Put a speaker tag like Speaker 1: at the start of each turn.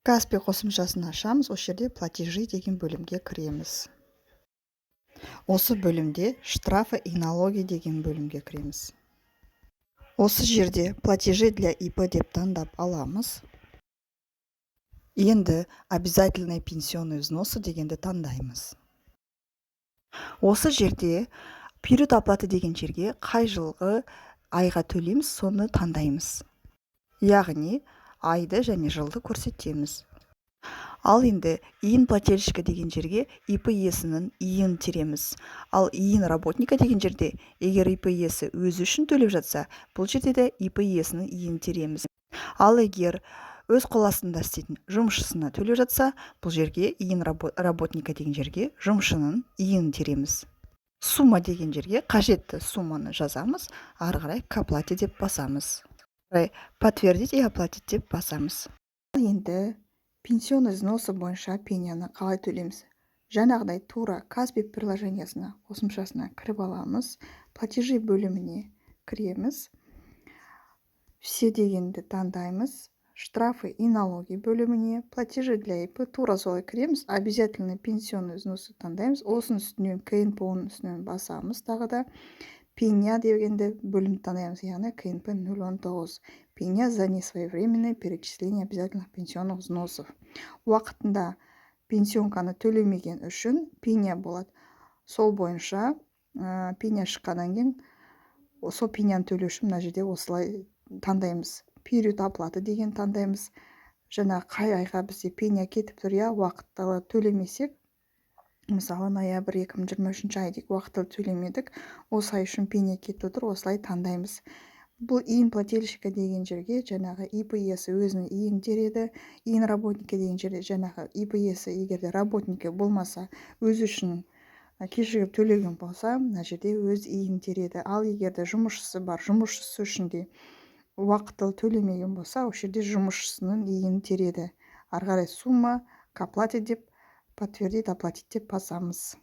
Speaker 1: Каспи қосымшасын ашамыз, осы жерде платежи деген бөлімге кіреміз. Осы бөлімде штрафы и налоги деген бөлімге кіреміз. Осы жерде платежи для ИП деп таңдап аламыз. Енді обязательные пенсионные взносы дегенді таңдаймыз. Осы жерде период оплаты деген жерге қай жылғы айға төлейміз, соны таңдаймыз. Яғни айды және жылды көрсетеміз. Ал енді иін плательщика деген жерге ИП иесінің иін тереміз. Ал иін работника деген жерде, егер ИП иесі өзі үшін төлеп жатса, бұл жерде де ИП иесінің иін тереміз. Ал егер өз қол астында істейтін жұмысшысына төлеп жатса, бұл жерге иін работника деген жерге жұмысшының иін тереміз. Сумма деген жерге қажетті сумманы жазамыз, ары қарай к оплате деп басамыз. Подтвердить и оплатить деп басамыз. Енді пенсионный взносы бойынша пеняны қалай төлейміз? Жаңағыдай тура Каспи приложениясына, қосымшасына кіріп аламыз. Платежи бөліміне кіреміз. Все дегенді таңдаймыз. Штрафы и налоги бөліміне, платежи для ИП тура солай кіреміз. Обязательный пенсионный взносы таңдаймыз. Осының үстінен КНП-ның үстінен басамыз. Тағы да пеня дегенді бөлім таңдаймыз, яғни КНП 019. Пеня за несвоевременное перечисление обязательных пенсионных взносов. Уақытында пенсионканы төлемеген үшін пеня болады. Сол бойынша пеня шыққаннан кейін сол пеняны төлеу үшін мына жерде осылай таңдаймыз. Период оплаты деген таңдаймыз. Жаңа қай айға бізде пеня кетіп тұр, уақытылы төлемесек, мысалы ноябрь 2023 айдек уақытылы төлемедік, осы ай үшін пеня кетіп тұр, осылай таңдаймыз. Бұл иін плательщика деген жерге жаңағы ИП иесі өзінің иін тереді, иін работника деген жерде жаңағы ИП иесі егерде работника болмаса, өз үшін кешігіп төлеген болса, мына жерде өз иін тереді. Ал егерде жұмысшысы бар, жұмысшысы үшін де уақытылы төлемеген болса, осы жерде жұмысшысының иін тереді. Ары қарай сумма к оплате деп подтвердить оплатить деп басамыз.